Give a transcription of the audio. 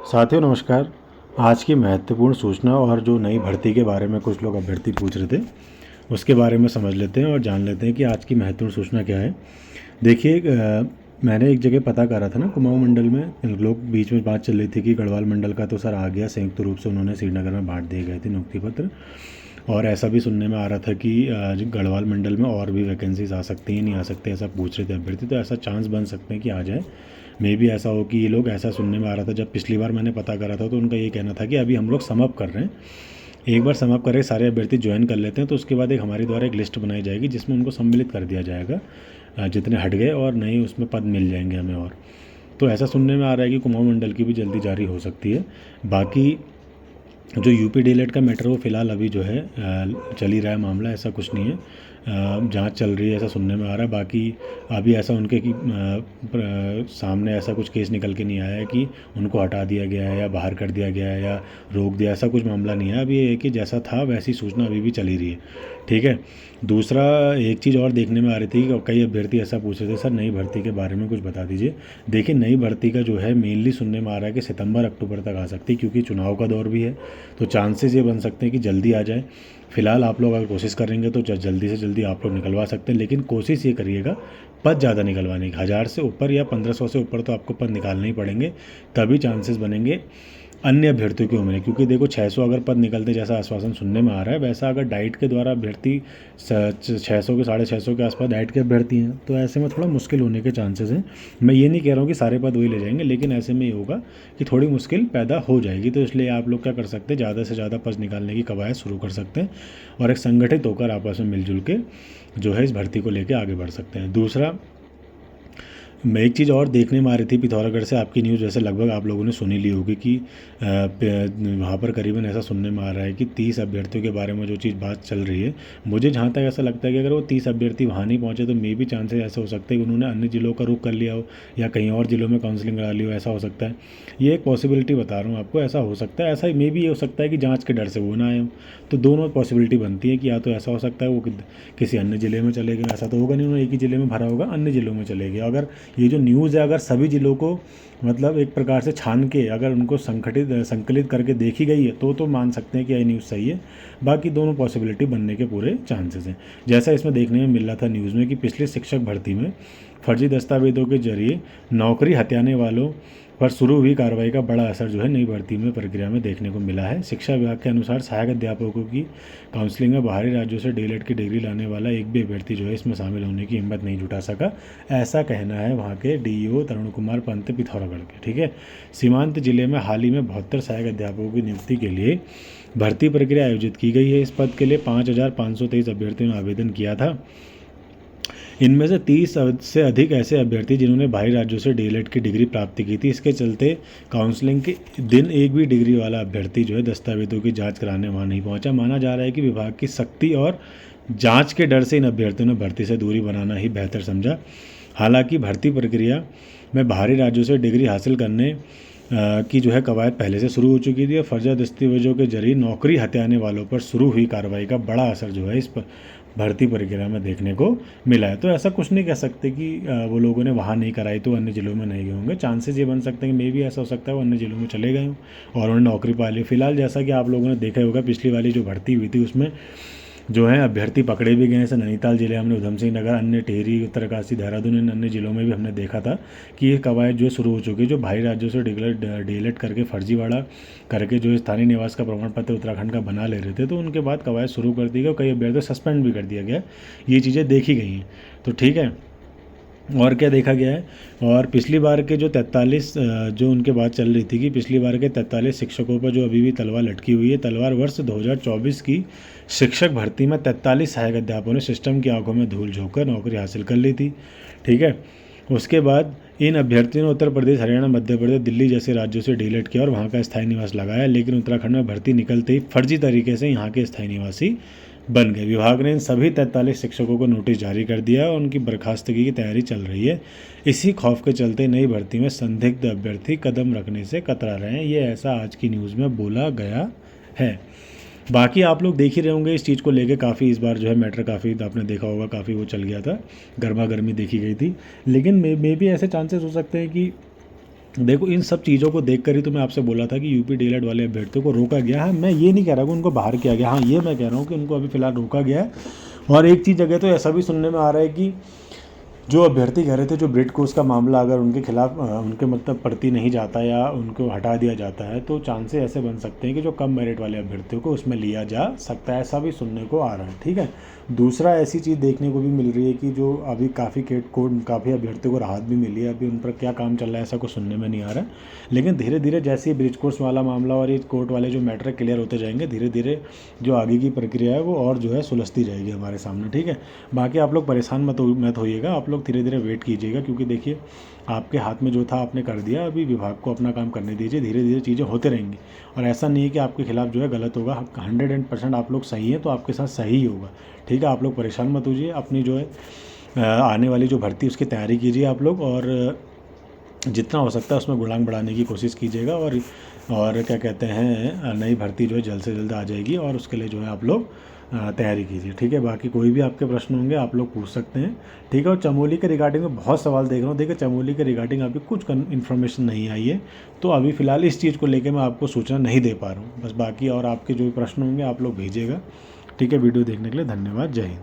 साथियों नमस्कार। आज की महत्वपूर्ण सूचना और जो नई भर्ती के बारे में कुछ लोग अभ्यर्थी पूछ रहे थे उसके बारे में समझ लेते हैं और जान लेते हैं कि आज की महत्वपूर्ण सूचना क्या है। देखिए मैंने एक जगह पता करा था ना, कुमाऊं मंडल में लोग बीच में बात चल रही थी कि गढ़वाल मंडल का तो सर आ गया, संयुक्त रूप से उन्होंने श्रीनगर में बांट दिए गए थे नियुक्ति पत्र। और ऐसा भी सुनने में आ रहा था कि जो गढ़वाल मंडल में और भी वैकेंसीज आ सकती हैं, नहीं आ सकते, ऐसा पूछ रहे थे अभ्यर्थी। तो ऐसा चांस बन सकते हैं कि आ जाए। मे भी ऐसा हो कि ये लोग, ऐसा सुनने में आ रहा था जब पिछली बार मैंने पता करा था तो उनका ये कहना था कि अभी हम लोग समअप कर रहे हैं, एक बार समअप करके सारे अभ्यर्थी ज्वाइन कर लेते हैं तो उसके बाद एक हमारे द्वारा एक लिस्ट बनाई जाएगी जिसमें उनको सम्मिलित कर दिया जाएगा जितने हट गए, और नए उसमें पद मिल जाएंगे हमें। और तो ऐसा सुनने में आ रहा है कि कुमाऊं मंडल की भी जल्दी जारी हो सकती है। बाकी जो यूपी डीएलएड का मैटर वो फ़िलहाल अभी जो है चल ही रहा है मामला, ऐसा कुछ नहीं है, जांच चल रही है ऐसा सुनने में आ रहा है। बाकी अभी ऐसा उनके कि सामने ऐसा कुछ केस निकल के नहीं आया है कि उनको हटा दिया गया है या बाहर कर दिया गया है या रोक दिया, ऐसा कुछ मामला नहीं है। अभी ये है कि जैसा था वैसी सूचना अभी भी चली रही है, ठीक है। दूसरा एक चीज़ और देखने में आ रही थी कि कई अभ्यर्थी ऐसा पूछ रहे थे, सर नई भर्ती के बारे में कुछ बता दीजिए। देखिए नई भर्ती का जो है मेनली सुनने में आ रहा है कि सितंबर अक्टूबर तक आ सकती है, क्योंकि चुनाव का दौर भी है तो चांसेस ये बन सकते हैं कि जल्दी आ जाए। फिलहाल आप लोग अगर कोशिश करेंगे तो जल्दी से जल्दी आप लोग निकलवा सकते हैं, लेकिन कोशिश ये करिएगा पद ज़्यादा निकलवाने की। 1000 से ऊपर या 1500 से ऊपर तो आपको पद निकालने ही पड़ेंगे, तभी चांसेस बनेंगे अन्य अभ्यर्थियों की उम्र। क्योंकि देखो 600 अगर पद निकलते जैसा आश्वासन सुनने में आ रहा है, वैसा अगर डाइट के द्वारा अभ्यर्थी 600 के 650 के आसपास डाइट के अभ्यर्थी हैं तो ऐसे में थोड़ा मुश्किल होने के चांसेस हैं। मैं ये नहीं कह रहा हूँ कि सारे पद वही ले जाएंगे, लेकिन ऐसे में ये होगा कि थोड़ी मुश्किल पैदा हो जाएगी। तो इसलिए आप लोग क्या कर सकते हैं, ज़्यादा से ज़्यादा पद निकालने की कवायद शुरू कर सकते हैं और एक संगठित होकर आपस में मिलजुल के जो है इस भर्ती को लेकर आगे बढ़ सकते हैं। दूसरा, मैं एक चीज़ और देखने में आ रही थी पिथौरागढ़ से, आपकी न्यूज़ वैसे लगभग आप लोगों ने सुनी ली होगी कि वहाँ पर करीबन ऐसा सुनने में आ रहा है कि 30 अभ्यर्थियों के बारे में जो चीज़ बात चल रही है, मुझे जहाँ तक ऐसा लगता है कि अगर वो 30 अभ्यर्थी वहाँ नहीं पहुँचे तो मे भी चांसेस ऐसे हो सकते हैं कि उन्होंने अन्य जिलों का रुख कर लिया हो या कहीं और जिलों में काउंसलिंग करा ली हो, ऐसा हो सकता है। ये एक पॉसिबिलिटी बता रहा हूँ आपको, ऐसा हो सकता है। ऐसा मे भी ये हो सकता है कि जाँच के डर से वो ना आए हो। तो दोनों पॉसिबिलिटी बनती है कि या तो ऐसा हो सकता है वो किसी अन्य ज़िले में चले गए, ऐसा तो होगा नहीं, उन्होंने एक ही ज़िले में भरा होगा, अन्य ज़िलों में चले गए। अगर ये जो न्यूज़ है अगर सभी ज़िलों को मतलब एक प्रकार से छान के अगर उनको संकलित करके देखी गई है तो मान सकते हैं कि ये न्यूज़ सही है। बाकी दोनों पॉसिबिलिटी बनने के पूरे चांसेस हैं। जैसा इसमें देखने में मिल रहा था न्यूज़ में कि पिछले शिक्षक भर्ती में फर्जी दस्तावेज़ों के जरिए नौकरी हथियाने वालों पर शुरू हुई कार्रवाई का बड़ा असर जो है नई भर्ती में प्रक्रिया में देखने को मिला है। शिक्षा विभाग के अनुसार सहायक अध्यापकों की काउंसलिंग में बाहरी राज्यों से डीएलएड की डिग्री लाने वाला एक भी अभ्यर्थी जो है इसमें शामिल होने की हिम्मत नहीं जुटा सका, ऐसा कहना है वहाँ के डीईओ तरुण कुमार पंत पिथौरागढ़ के, ठीक है। सीमांत जिले में हाल ही में 72 सहायक अध्यापकों की नियुक्ति के लिए भर्ती प्रक्रिया आयोजित की गई है। इस पद के लिए 5523 अभ्यर्थियों ने आवेदन किया था। इनमें से 30 से अधिक ऐसे अभ्यर्थी जिन्होंने बाहरी राज्यों से डीएलएड की डिग्री प्राप्त की थी। इसके चलते काउंसलिंग के दिन एक भी डिग्री वाला अभ्यर्थी जो है दस्तावेजों की जांच कराने वहां नहीं पहुंचा। माना जा रहा है कि विभाग की सख्ती और जांच के डर से इन अभ्यर्थियों ने भर्ती से दूरी बनाना ही बेहतर समझा। हालांकि भर्ती प्रक्रिया में बाहरी राज्यों से डिग्री हासिल करने की जो है कवायद पहले से शुरू हो चुकी थी और फर्जी दस्तावेजों के जरिए नौकरी हथियाने वालों पर शुरू हुई कार्रवाई का बड़ा असर जो है इस पर भर्ती प्रक्रिया में देखने को मिला है। तो ऐसा कुछ नहीं कह सकते कि वो लोगों ने वहाँ नहीं कराई तो अन्य ज़िलों में नहीं गए होंगे। चांसेस ये बन सकते हैं कि मे भी ऐसा हो सकता है वो अन्य ज़िलों में चले गए हों और उन्होंने नौकरी पा ली। फिलहाल जैसा कि आप लोगों ने देखा होगा पिछली वाली जो भर्ती हुई थी उसमें जो है अभ्यर्थी पकड़े भी गए हैं। जैसे नैनीताल जिले हमने उधम सिंह नगर, अन्य टिहरी, उत्तरकाशी, देहरादून, इन अन्य जिलों में भी हमने देखा था कि ये कवायद जो शुरू हो चुकी है, जो बाहरी राज्यों से डीएलएड करके फर्जीवाड़ा करके जो स्थानीय निवास का प्रमाण पत्र उत्तराखंड का बना ले रहे थे, तो उनके बाद कवायद शुरू कर दी गई। कई अभ्यर्थी सस्पेंड भी कर दिया गया। ये चीज़ें देखी गई हैं, तो ठीक है। और क्या देखा गया है, और पिछली बार के जो 43 जो उनके बात चल रही थी कि पिछली बार के 43 शिक्षकों पर जो अभी भी तलवार लटकी हुई है। तलवार वर्ष 2024 की शिक्षक भर्ती में 43 सहायक अध्यापकों ने सिस्टम की आंखों में धूल झोंककर नौकरी हासिल कर ली थी, ठीक है। उसके बाद इन अभ्यर्थियों ने उत्तर प्रदेश, हरियाणा, मध्य प्रदेश, दिल्ली जैसे राज्यों से डीएलएड किया और वहाँ का स्थायी निवास लगाया, लेकिन उत्तराखंड में भर्ती निकलते ही फर्जी तरीके से यहाँ के स्थायी निवासी बन गए। विभाग ने इन सभी 43 शिक्षकों को नोटिस जारी कर दिया और उनकी बर्खास्तगी की तैयारी चल रही है। इसी खौफ के चलते नई भर्ती में संदिग्ध अभ्यर्थी कदम रखने से कतरा रहे हैं। ये ऐसा आज की न्यूज़ में बोला गया है। बाकी आप लोग देख ही रहे होंगे इस चीज़ को लेके, काफ़ी इस बार जो है मैटर काफ़ी आपने देखा होगा, काफ़ी वो चल गया था, गर्मा गर्मी देखी गई थी। लेकिन मे भी ऐसे चांसेस हो सकते हैं कि देखो इन सब चीज़ों को देख कर ही तो मैं आपसे बोला था कि यूपी डीएलएड वाले अभ्यर्थियों को रोका गया है। मैं ये नहीं कह रहा कि उनको बाहर किया गया, हाँ ये मैं कह रहा हूँ कि उनको अभी फ़िलहाल रोका गया है। और एक चीज़ जगह तो ऐसा भी सुनने में आ रहा है कि जो अभ्यर्थी कह रहे थे जो ब्रिड कोर्स का मामला अगर उनके खिलाफ उनके मतलब प्रति नहीं जाता या उनको हटा दिया जाता है तो चांसेस ऐसे बन सकते हैं कि जो कम मेरिट वाले अभ्यर्थियों को उसमें लिया जा सकता है, ऐसा भी सुनने को आ रहा है। ठीक है, दूसरा ऐसी चीज़ देखने को भी मिल रही है कि जो अभी काफ़ी अभ्यर्थियों को राहत भी मिली है। अभी उन पर क्या काम चल रहा है ऐसा कुछ सुनने में नहीं आ रहा है, लेकिन धीरे धीरे जैसे ये ब्रिज कोर्स वाला मामला और ये कोर्ट वाले जो मैटर क्लियर होते जाएंगे, धीरे धीरे जो आगे की प्रक्रिया है वो और जो है सुलझती जाएगी हमारे सामने। ठीक है, बाकी आप लोग परेशान मत होइएगा, आप लोग धीरे धीरे वेट कीजिएगा, क्योंकि देखिए आपके हाथ में जो था आपने कर दिया, अभी विभाग को अपना काम करने दीजिए, धीरे धीरे चीज़ें होते रहेंगी। और ऐसा नहीं है कि आपके खिलाफ जो है गलत होगा, 100% आप लोग सही हैं तो आपके साथ सही ही होगा। ठीक है, आप लोग परेशान मत होइए, अपनी जो है आने वाली जो भर्ती उसकी तैयारी कीजिए आप लोग, और जितना हो सकता है उसमें गुणांक बढ़ाने की कोशिश कीजिएगा। और क्या कहते हैं, नई भर्ती जो है जल्द से जल्द आ जाएगी और उसके लिए जो है आप लोग तैयारी कीजिए। ठीक है, बाकी कोई भी आपके प्रश्न होंगे आप लोग पूछ सकते हैं। ठीक है, और चमोली के रिगार्डिंग में बहुत सवाल देख रहा हूँ। देखिए चमोली के रिगार्डिंग अभी कुछ इन्फॉर्मेशन नहीं आई है, तो अभी फ़िलहाल इस चीज़ को लेकर मैं आपको सूचना नहीं दे पा रहा हूँ। बस बाकी और आपके जो भी प्रश्न होंगे आप लोग भेजिएगा। ठीक है, वीडियो देखने के लिए धन्यवाद, जय हिंद।